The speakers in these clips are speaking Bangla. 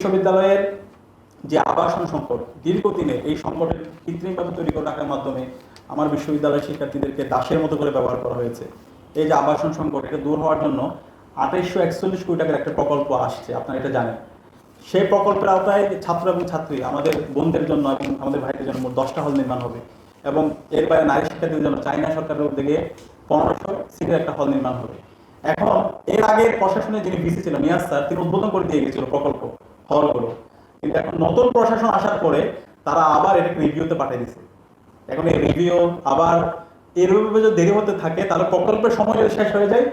বিশ্ববিদ্যালয়ের যে আবাসন সংকট দীর্ঘদিনের এই সংকটের কৃত্রিমভাবে তৈরি করে রাখার মাধ্যমে আমার বিশ্ববিদ্যালয়ের শিক্ষার্থীদেরকে দাসের মতো করে ব্যবহার করা হয়েছে। এই যে আবাসন সংকট, এটা দূর হওয়ার জন্য 2841 কোটি টাকার একটা প্রকল্প আসছে, আপনারা এটা জানেন। সেই প্রকল্পের আওতায় ছাত্র এবং ছাত্রী আমাদের বোনদের জন্য এবং আমাদের ভাইদের জন্য মোট 10টা হল নির্মাণ হবে, এবং এর বাইরে নারী শিক্ষার্থীদের জন্য চাইনা সরকারের উদ্যোগে 1500 সিটের একটা হল নির্মাণ হবে। এখন এর আগে প্রশাসনে যিনি ভিসি ছিলেন নিয়াজ স্যার, তিনি উদ্বোধন করে দিয়ে গেছিল প্রকল্প হলগুলো, কিন্তু এখন নতুন প্রশাসন আসার পরে তারা আবার এটাকে রিভিউতে পাঠিয়ে দিচ্ছে। এখন এই রিভিউ আবার এরভাবে যদি দেরি হতে থাকে তাহলে প্রকল্পের সময় যদি শেষ হয়ে যায়,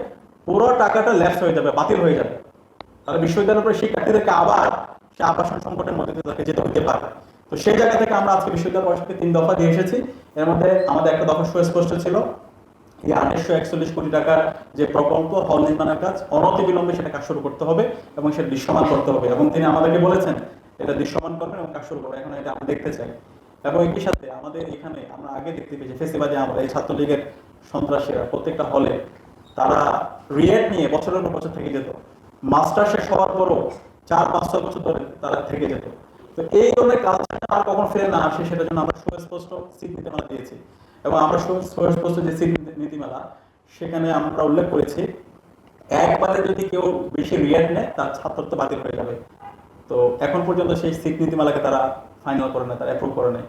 পুরো টাকাটা ল্যাপস হয়ে যাবে, বাতিল হয়ে যাবে। তাহলে বিশ্ববিদ্যালয়ের শিক্ষার্থীদেরকে আবার সে আবাসন সংকটের মধ্যে তাকে যেতে হতে পারে। তো সেই জায়গা থেকে আমরা আজকে বিশ্ববিদ্যালয় পরিষদকে 3 দফা দিয়ে এসেছি। এর মধ্যে আমাদের একটা দফা সুস্পষ্ট ছিল, এই 2841 কোটি টাকার যে প্রকল্প হল নির্মাণের কাজ অনতিবিলম্বে সেটা কাজ শুরু করতে হবে এবং সেটা দৃশ্যমান করতে হবে, এবং তিনি আমাদেরকে বলেছেন এটা দৃশ্যমান করবেন এবং কাজ শুরু করবেন। এখন এটা আমরা দেখতে চাই। এবং একই সাথে আমাদের এখানে আমরা আগে দেখতে পেয়েছি ফেসিবাদে আমরা এই ছাত্রলীগের সন্ত্রাসীরা প্রত্যেকটা হলে তারা রিয়েট নিয়ে বছরের পর বছর থেকে যেত, মাস্টার শেষ হওয়ার পরও 4-5 বছর ধরে তারা থেকে যেত। তো এই ধরনের কালচার আর কখন ফিরে না আসে সেটার জন্য আমরা সুস্পষ্ট নীতিমালা দিয়েছি, এবং আমরা সুস্পষ্ট যে নীতিমালা সেখানে আমরা উল্লেখ করেছি একবারে যদি কেউ বেশি রিয়েট নেয় তার ছাত্রত্ব বাতিল হয়ে যাবে। তো এখন পর্যন্ত সেই সিট নীতিমালাকে তারা ফাইনাল করে নেয়, তারা অ্যাপ্রুভ করে নেয়।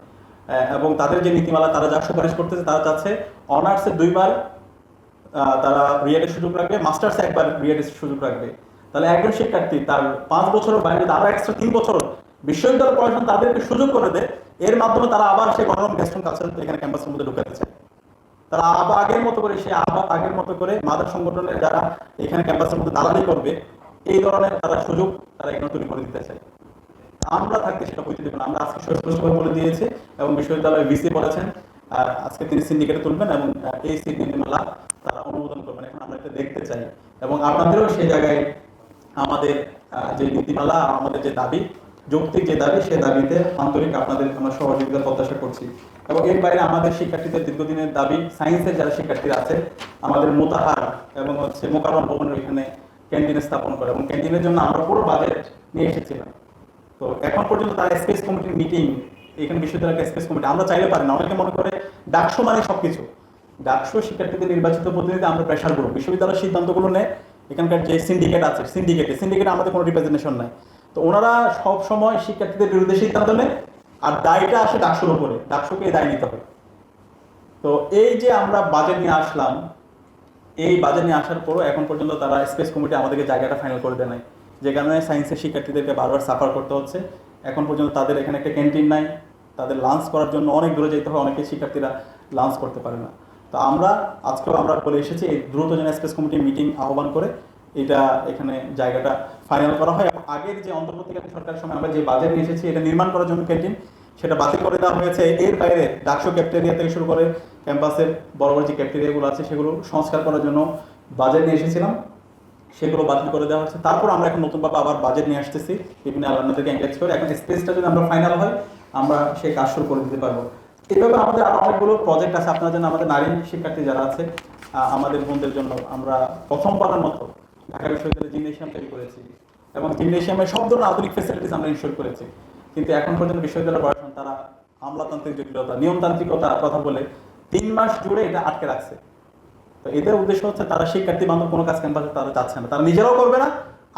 এবং তাদের যে নীতিমালা তারা যা সুপারিশ করতেছে, তারা চাচ্ছে অনার্সে 2বার তারা রিয়েটের সুযোগ রাখবে, মাস্টার্সে 1বার রিয়েটের সুযোগ রাখবে। তাহলে একজন শিক্ষার্থী তার 5 বছরের বাইরে আরো এক্সট্রা 3 বছর বিশ্ববিদ্যালয় পড়াশোনা তাদেরকে সুযোগ করে দেয়, এর মাধ্যমে তারা আবার সেই গণরম গেস্টন কালচার এখানে ক্যাম্পাসের মধ্যে ঢুকাতে চায়। তারা আবার আগের মতো করে আগের মতো করে মাদক সংগঠনের যারা এখানে ক্যাম্পাসের মধ্যে দালালি করবে, এই ধরনের তারা সুযোগ তারা এখানে তৈরি করে দিতে চায়। আমরা থাকতে সেটা হইতে দেব না। আমরা আজকে সুস্পষ্টভাবে বলে দিয়েছি, এবং বিশ্ববিদ্যালয়ের ভিসি বলেছেন আজকে তিনি সিন্ডিকেটে তুলবেন এবং এই সিট নীতিমালা তারা অনুমোদন করবেন। এখন আমরা এটা দেখতে চাই, এবং আপনাদেরও সেই জায়গায় আমাদের যে নীতিমালা, আমাদের যে দাবি, যৌক্তিক যে দাবি, সে দাবিতে আন্তরিক আপনাদের আমরা সহযোগিতা প্রত্যাশা করছি। এবং এর বাইরে আমাদের শিক্ষার্থীদের দীর্ঘদিনের দাবি, সায়েন্সের যারা শিক্ষার্থীরা আছে আমাদের মোতাহার এবং মোকাররম ভবনের এখানে ক্যান্টিন স্থাপন করে, এবং ক্যান্টিনের জন্য আমরা পুরো বাজেট নিয়ে এসেছিলাম। তো এখন পর্যন্ত তারা স্পেস কমিটির মিটিং, এখানে বিশ্ববিদ্যালয়ের স্পেস কমিটি আমরা চাইলে পারি না। অনেকে মনে করে ডাকসু মানে সবকিছু। ডাকসু শিক্ষার্থীদের নির্বাচিত প্রতিনিধি, আমরা প্রেশার গ্রুপ, বিশ্ববিদ্যালয়ের সিদ্ধান্তগুলো নেয় এখানকার যে সিন্ডিকেট আছে, সিন্ডিকেটে আমাদের কোনো রিপ্রেজেন্টেশন নাই। তো ওনারা সব সময় শিক্ষার্থীদের বিরুদ্ধে সিদ্ধান্ত নেয়, আর দায়টা আসে ডাকসুর উপরে, ডাকসুকে দায় নিতে হবে। তো এই যে আমরা বাজেট নিয়ে আসলাম, এই বাজেট নিয়ে আসার পরও এখন পর্যন্ত তারা স্পেস কমিটি আমাদেরকে জায়গাটা ফাইনাল করে দেয় নাই, যে কারণে সায়েন্সের শিক্ষার্থীদেরকে বারবার সাফার করতে হচ্ছে। এখন পর্যন্ত তাদের এখানে একটা ক্যান্টিন নাই, তাদের লাঞ্চ করার জন্য অনেক দূরে যেতে হয়, অনেকে শিক্ষার্থীরা লাঞ্চ করতে পারে না। তো আমরা আজকেও আমরা বলে এসেছি এই দ্রুত যেন স্পেস কমিটি মিটিং আহ্বান করে এটা এখানে জায়গাটা ফাইনাল করা হয়। আগের যে অন্তর্বর্তীকালীন সরকারের সময় আমরা যে বাজেট নিয়ে এসেছি এটা নির্মাণ করার জন্য ক্যান্টিন, সেটা বাতিল করে দেওয়া হয়েছে। এর বাইরে ডাকসু ক্যাফেটেরিয়া থেকে শুরু করে ক্যাম্পাসের বড় বড় যে ক্যাফেটেরিয়াগুলো আছে সেগুলো সংস্কার করার জন্য বাজেট নিয়ে এসেছিলাম, সেগুলো বাতিল করে দেওয়া হচ্ছে। তারপর আমরা এখন নতুনভাবে আবার বাজেট নিয়ে আসতেছি বিভিন্ন আপনাদেরকে এনগেজ করে। এখন স্পেসটা যদি আমরা ফাইনাল হয় আমরা সেই কাজ শুরু করে দিতে পারবো। এইভাবে আমাদের আরো অনেকগুলো প্রজেক্ট আছে আপনার জন্য। আমাদের নারী শিক্ষার্থী যারা আছে, আমাদের বোনদের জন্য আমরা প্রথমবারের মতো ঢাকা বিশ্ববিদ্যালয়ে জিমনেশিয়াম তৈরি করেছি, এবং জিমনেশিয়ামের সব ধরনের আধুনিক ফেসিলিটিস আমরা ইনশোর করেছি। কিন্তু এখন পর্যন্ত বিশ্ববিদ্যালয় প্রশাসন তারা আমলাতান্ত্রিক জটিলতা, নিয়মতান্ত্রিকতা কথা বলে 3 মাস জুড়ে এটা আটকে রাখছে। তো এদের উদ্দেশ্য হচ্ছে তারা শিক্ষার্থী বান্ধব কোনো কাজ ক্যাম্পাসে তারা চাচ্ছে না, তারা নিজেরাও করবে না।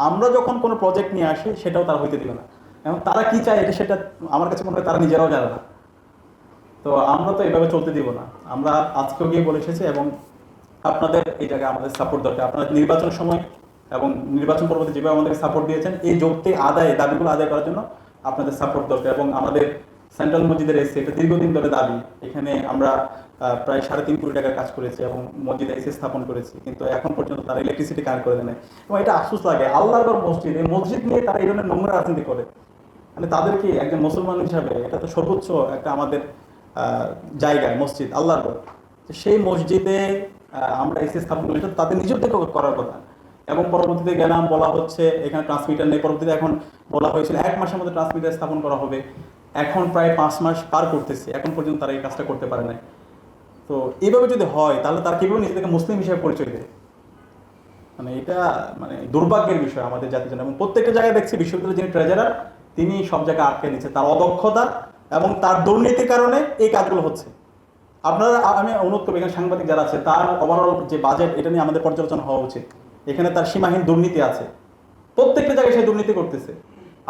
আমরা যখন কোনো প্রজেক্ট নিয়ে আসি সেটাও তারা হইতে দিবে না, এবং তারা কি চায় এটা সেটা আমার কাছে মনে হয় তারা নিজেরাও জানে না। তো আমরা তো এভাবে চলতে দিব না। আমরা আজকেও গিয়ে বলে এসেছি, এবং আপনাদের এই জায়গায় আমাদের সাপোর্ট দরকার। আপনারা নির্বাচনের সময় এবং নির্বাচন পরবর্তী যেভাবে আমাদেরকে সাপোর্ট দিয়েছেন, এই যৌক্তিক দাবিগুলো আদায় করার জন্য আপনাদের সাপোর্ট দরকার। এবং আমাদের সেন্ট্রাল মসজিদের এসে এটা দীর্ঘদিন ধরে দাবি, এখানে আমরা প্রায় 3.5 কোটি টাকার কাজ করেছি এবং মসজিদে এসে স্থাপন করেছি, কিন্তু এখন পর্যন্ত তারা ইলেকট্রিসিটি কানেক্ট করে দেয়। এবং এটা আফসোস লাগে, আল্লাহর মসজিদ, এই মসজিদ নিয়ে তারা এই ধরনের নোংরা রাজনীতি করে। মানে তাদের কি একজন মুসলমান হিসাবে এটা তো সর্বোচ্চ একটা আমাদের জায়গায় মসজিদ, আল্লাহর ঘর, সেই মসজিদে আমরা এসে স্থাপন করি, তাদের নিজেদেরকে করার কথা। এবং পরবর্তীতে গেলাম, বলা হচ্ছে এখানে ট্রান্সমিটার নেই। পরবর্তীতে এখন বলা হয়েছিল 1 মাসের মধ্যে ট্রান্সমিটার স্থাপন করা হবে। এখন প্রায় 5 মাস পার করতেছে, এখন পর্যন্ত তারা এই কাজটা করতে পারে না। তো এইভাবে যদি হয় তাহলে তারা কীভাবে নিজেদেরকে মুসলিম হিসেবে পরিচয় দেয়? মানে এটা মানে দুর্ভাগ্যের বিষয় আমাদের জাতির জন্য। এবং প্রত্যেকটা জায়গায় দেখছি বিশ্ববিদ্যালয়ের যিনি ট্রেজারার তিনি সব জায়গায় আটকে নিচ্ছে, তার অদক্ষতা এবং তার দুর্নীতির কারণে এই কাজগুলো হচ্ছে। আপনারা, আমি অনুরোধ করবো এখানে সাংবাদিক যারা আছে তার ওভারঅল যে বাজেট এটা নিয়ে আমাদের পর্যালোচনা হওয়া উচিত। এখানে তার সীমাহীন দুর্নীতি আছে, প্রত্যেকটা জায়গায় সে দুর্নীতি করতেছে।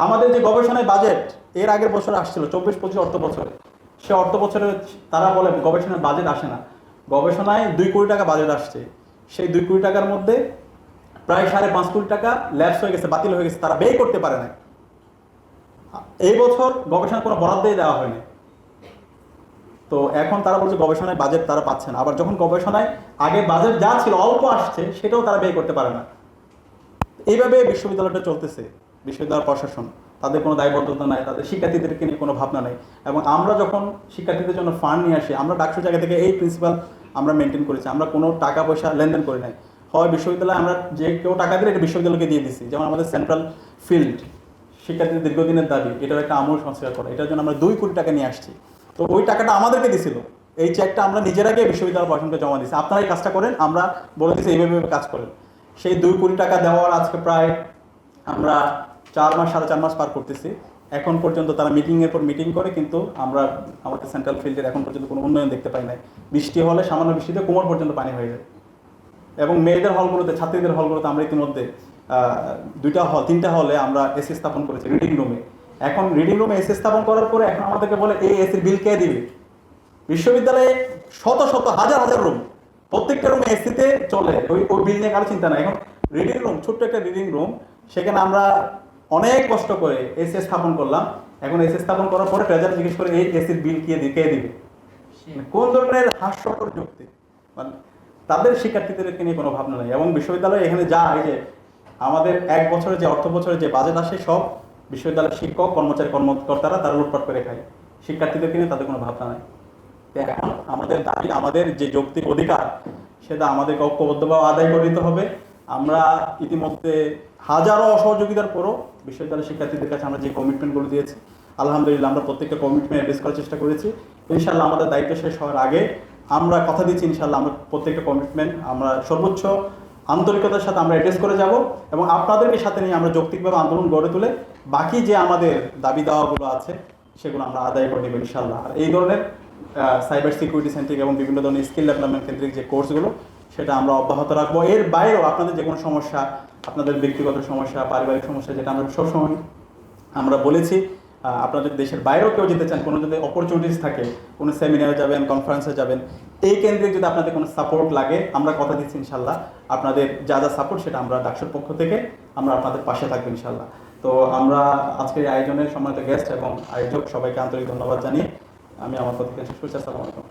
আমাদের যে গবেষণায় বাজেট এর আগের বছর আসছিল 24-25 অর্থ বছরে, সে অর্থ বছরে তারা বলে গবেষণার বাজেট আসে না, গবেষণায় 2 কোটি টাকা বাজেট আসছে। সেই 2 কোটি টাকার মধ্যে প্রায় 5.5 কোটি টাকা ল্যাপস হয়ে গেছে, বাতিল হয়ে গেছে, তারা ব্যয় করতে পারে না। এই বছর গবেষণার কোনো বরাদ্দই দেওয়া হয়নি। তো এখন তারা বলছে গবেষণায় বাজেট তারা পাচ্ছে না, আবার যখন গবেষণায় আগে বাজেট যা ছিল অল্প আসছে সেটাও তারা ব্যয় করতে পারে না। এইভাবে বিশ্ববিদ্যালয়টা চলতেছে। বিশ্ববিদ্যালয় প্রশাসন, তাদের কোনো দায়বদ্ধতা নাই, তাদের শিক্ষার্থীদেরকে নিয়ে কোনো ভাবনা নেই। এবং আমরা যখন শিক্ষার্থীদের জন্য ফান্ড নিয়ে আসি, আমরা ডাকসু জায়গা থেকে এই প্রিন্সিপাল আমরা মেনটেন করেছি, আমরা কোনো টাকা পয়সা লেনদেন করি নাই। হয় বিশ্ববিদ্যালয়ে আমরা যে কেউ টাকা দিলে এটা বিশ্ববিদ্যালয়কে দিয়ে দিচ্ছি। যেমন আমাদের সেন্ট্রাল ফিল্ড শিক্ষার্থীদের দীর্ঘদিনের দাবি, এটার একটা আমূল সংস্কার করা, এটার জন্য আমরা 2 কোটি টাকা নিয়ে আসছি। তো ওই টাকাটা আমাদেরকে দিছিল, এই চেকটা আমরা নিজেরাকে বিশ্ববিদ্যালয় প্রশাসনকে জমা দিচ্ছি, আপনারা এই কাজটা করেন, আমরা বলে দিচ্ছি এইভাবে কাজ করেন। সেই 2 কোটি টাকা দেওয়ার আজকে প্রায় আমরা 4 মাস 4.5 মাস পার করতেছি। এখন পর্যন্ত তারা মিটিংয়ের পর মিটিং করে, কিন্তু আমরা আমাদের সেন্ট্রাল ফিল্ডের এখন পর্যন্ত কোনো উন্নয়ন দেখতে পাই নাই। বৃষ্টি হলে সামান্য বৃষ্টিতে কোমর পর্যন্ত পানি হয়ে যায়। এবং মেয়েদের হলগুলোতে, ছাত্রীদের হলগুলোতে আমরা ইতিমধ্যে 2টা হল 3টা হলে আমরা এসি স্থাপন করেছি রিডিং রুমে। এখন রিডিং রুমে এসি স্থাপন করার পরে এখন আমাদেরকে বলে এই এসির বিল কে দিবে? বিশ্ববিদ্যালয়ে শত শত হাজার হাজার রুম, প্রত্যেকটা রুমে এসিতে চলে, ওই বিল নিয়ে কারো চিন্তা নাই। এখন রিডিং রুম, ছোট্ট একটা রিডিং রুম, সেখানে আমরা অনেক কষ্ট করে এসি স্থাপন করলাম। এখন এসি স্থাপন করার পরে ট্রেজার জিজ্ঞেস করে এই এসির বিল কে দিবে? কোন ধরনের হাস্যকর যুক্তি! মানে তাদের শিক্ষার্থীদেরকে নিয়ে কোনো ভাবনা নেই। এবং বিশ্ববিদ্যালয়ে এখানে যা এই যে আমাদের 1 বছরে যে অর্থ বছরে যে বাজেট আসে, সব বিশ্ববিদ্যালয়ের শিক্ষক কর্মকর্তারা তারা লুটপাট করে খায়, শিক্ষার্থীদেরকে নিয়ে তাদের কোনো ভাবনা নাই। এখন আমাদের দাবি, আমাদের যে যৌক্তিক অধিকার, সেটা আমাদেরকে ঐক্যবদ্ধভাবে আদায় করে দিতে হবে। আমরা ইতিমধ্যে হাজারো অসহযোগিতার পরও বিশ্ববিদ্যালয়ের শিক্ষার্থীদের কাছে আমরা যে কমিটমেন্টগুলো দিয়েছি, আলহামদুলিল্লাহ আমরা প্রত্যেকটা কমিটমেন্ট অ্যাড্রেস করার চেষ্টা করেছি। ইনশাআল্লাহ আমাদের দায়িত্ব শেষ হওয়ার আগে আমরা কথা দিচ্ছি, ইনশাআল্লাহ আমরা প্রত্যেকটা কমিটমেন্ট আমরা সর্বোচ্চ আন্তরিকতার সাথে আমরা অ্যাড্রেস করে যাব এবং আপনাদেরকে সাথে নিয়ে আমরা যৌক্তিকভাবে আন্দোলন গড়ে তুলে বাকি যে আমাদের দাবি দাওয়াগুলো আছে সেগুলো আমরা আদায় করে নেব ইনশাআল্লাহ। আর এই ধরনের সাইবার সিকিউরিটি সেন্ট্রিক এবং বিভিন্ন ধরনের স্কিল ডেভেলপমেন্ট কেন্দ্রিক যে কোর্সগুলো, সেটা আমরা অব্যাহত রাখবো। এর বাইরেও আপনাদের যে কোনো সমস্যা, আপনাদের ব্যক্তিগত সমস্যা, পারিবারিক সমস্যা, যেটা আমরা সবসময় আমরা বলেছি, আপনাদের দেশের বাইরেও কেউ যেতে চান, কোনো যদি অপরচুনিটিস থাকে, কোনো সেমিনারে যাবেন, কনফারেন্সে যাবেন, এই কেন্দ্রে যদি আপনাদের কোনো সাপোর্ট লাগে, আমরা কথা দিচ্ছি ইনশাল্লাহ আপনাদের যা যা সাপোর্ট সেটা আমরা ডাকসুর পক্ষ থেকে আমরা আপনাদের পাশে থাকবো ইনশাল্লাহ। তো আমরা আজকের আয়োজনের সম্মানিত গেস্ট এবং আয়োজক সবাইকে আন্তরিক ধন্যবাদ জানিয়ে আমি আমার কথা শেষ করছি। আসসালামু আলাইকুম।